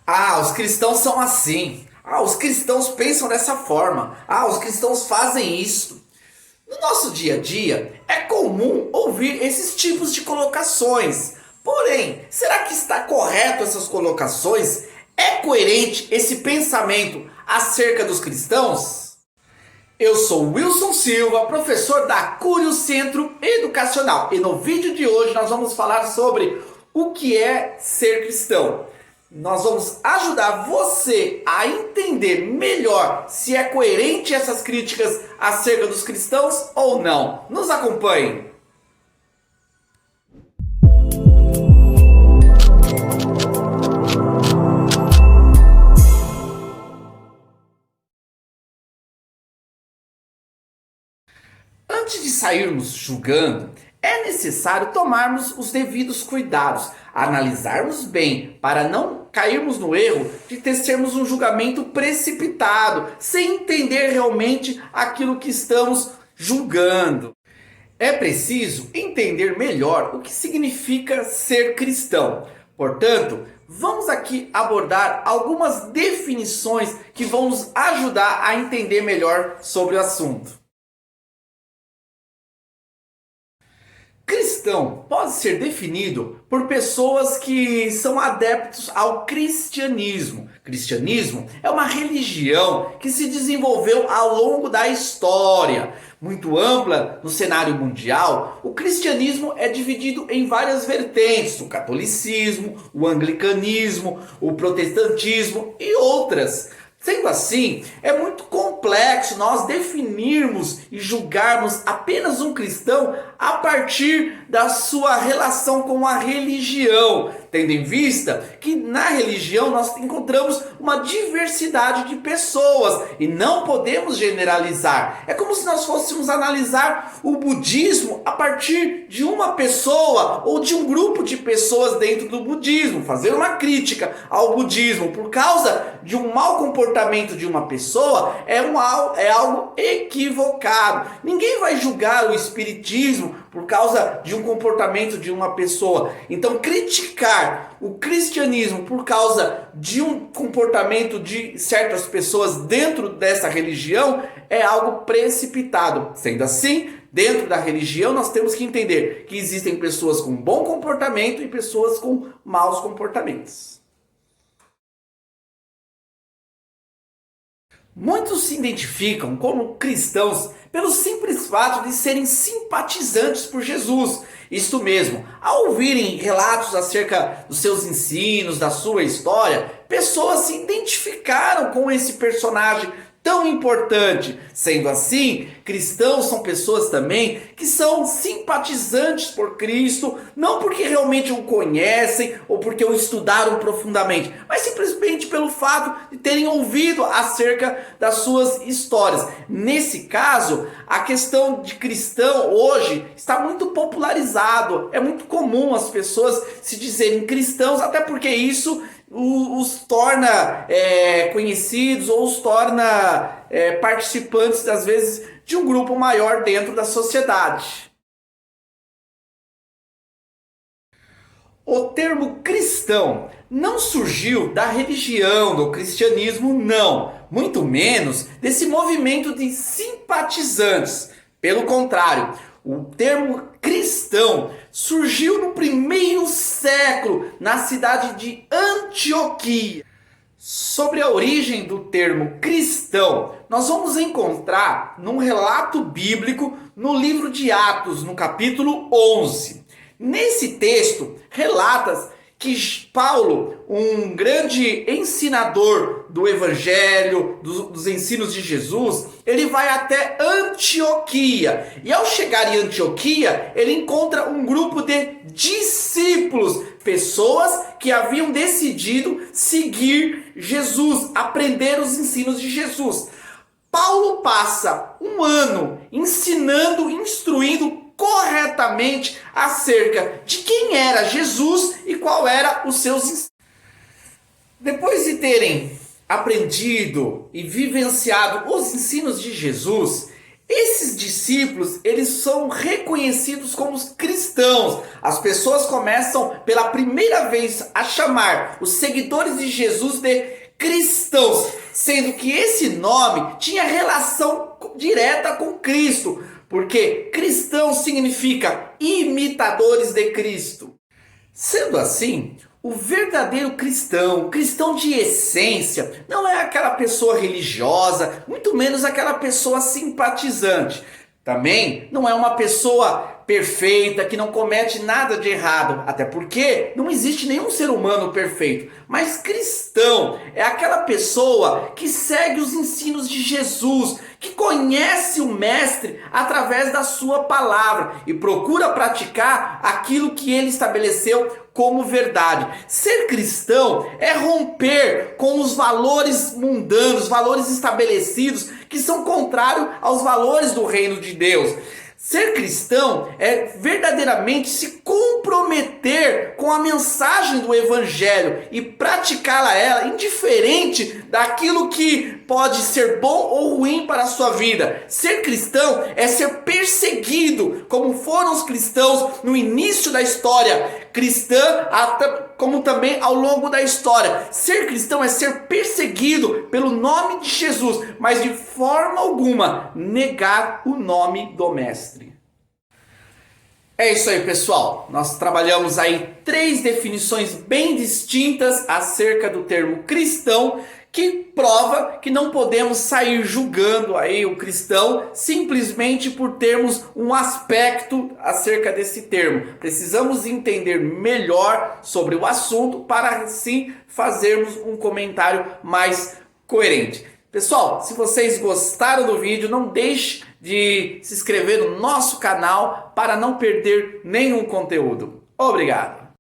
Ah, os cristãos são assim. Ah, os cristãos pensam dessa forma. Ah, os cristãos fazem isso. No nosso dia a dia, é comum ouvir esses tipos de colocações. Porém, será que está correto essas colocações? É coerente esse pensamento acerca dos cristãos? Eu sou Wilson Silva, professor da Cúrio Centro Educacional, e no vídeo de hoje nós vamos falar sobre o que é ser cristão. Nós vamos ajudar você a entender melhor se é coerente essas críticas acerca dos cristãos ou não. Nos acompanhe! Antes de sairmos julgando, é necessário tomarmos os devidos cuidados, analisarmos bem para não cairmos no erro de tecermos um julgamento precipitado, sem entender realmente aquilo que estamos julgando. É preciso entender melhor o que significa ser cristão. Portanto, vamos aqui abordar algumas definições que vão nos ajudar a entender melhor sobre o assunto. Cristão pode ser definido por pessoas que são adeptos ao cristianismo. Cristianismo é uma religião que se desenvolveu ao longo da história. Muito ampla no cenário mundial, o cristianismo é dividido em várias vertentes: o catolicismo, o anglicanismo, o protestantismo e outras. Sendo assim, é muito complexo nós definirmos e julgarmos apenas um cristão a partir da sua relação com a religião, tendo em vista que na religião nós encontramos uma diversidade de pessoas e não podemos generalizar. É como se nós fôssemos analisar o budismo a partir de uma pessoa ou de um grupo de pessoas dentro do budismo, fazer uma crítica ao budismo por causa de um mau comportamento de uma pessoa é algo equivocado. Ninguém vai julgar o espiritismo por causa de um comportamento de uma pessoa. Então, criticar o cristianismo por causa de um comportamento de certas pessoas dentro dessa religião é algo precipitado. Sendo assim, dentro da religião nós temos que entender que existem pessoas com bom comportamento e pessoas com maus comportamentos. Muitos se identificam como cristãos pelo simples fato de serem simpatizantes por Jesus. Isto mesmo, ao ouvirem relatos acerca dos seus ensinos, da sua história, pessoas se identificaram com esse personagem tão importante. Sendo assim, cristãos são pessoas também que são simpatizantes por Cristo, não porque realmente o conhecem ou porque o estudaram profundamente, mas simplesmente pelo fato de terem ouvido acerca das suas histórias. Nesse caso, a questão de cristão hoje está muito popularizado. É muito comum as pessoas se dizerem cristãos, até porque isso os torna conhecidos ou os torna participantes, às vezes, de um grupo maior dentro da sociedade. O termo cristão não surgiu da religião, do cristianismo, não. Muito menos desse movimento de simpatizantes. Pelo contrário, o termo cristão surgiu no primeiro século, na cidade de Antioquia. Sobre a origem do termo cristão, nós vamos encontrar num relato bíblico no livro de Atos, no capítulo 11. Nesse texto, relata que Paulo, um grande ensinador do evangelho, dos ensinos de Jesus, ele vai até Antioquia. E ao chegar em Antioquia, ele encontra um grupo de discípulos, pessoas que haviam decidido seguir Jesus, aprender os ensinos de Jesus. Paulo passa um ano ensinando, instruindo corretamente acerca de quem era Jesus e qual era os seus ensinos. Depois de terem aprendido e vivenciado os ensinos de Jesus, Esses discípulos, eles são reconhecidos como os cristãos. As pessoas começam pela primeira vez a chamar os seguidores de Jesus de cristãos, sendo que esse nome tinha relação direta com Cristo, porque cristão significa imitadores de Cristo. Sendo assim, o verdadeiro cristão, o cristão de essência, não é aquela pessoa religiosa, muito menos aquela pessoa simpatizante. Também não é uma pessoa perfeita, que não comete nada de errado, até porque não existe nenhum ser humano perfeito. Mas cristão é aquela pessoa que segue os ensinos de Jesus, que conhece o Mestre através da sua palavra e procura praticar aquilo que ele estabeleceu como verdade. Ser cristão é romper com os valores mundanos, valores estabelecidos que são contrários aos valores do reino de Deus. Ser cristão é verdadeiramente se comprometer com a mensagem do evangelho e praticá-la ela, indiferente daquilo que pode ser bom ou ruim para a sua vida. Ser cristão é ser perseguido, como foram os cristãos no início da história cristã, como também ao longo da história. Ser cristão é ser perseguido pelo nome de Jesus, mas de forma alguma negar o nome do Mestre. É isso aí, pessoal. Nós trabalhamos aí 3 definições bem distintas acerca do termo cristão, que prova que não podemos sair julgando aí o cristão simplesmente por termos um aspecto acerca desse termo. Precisamos entender melhor sobre o assunto para assim fazermos um comentário mais coerente. Pessoal, se vocês gostaram do vídeo, não deixe de se inscrever no nosso canal para não perder nenhum conteúdo. Obrigado!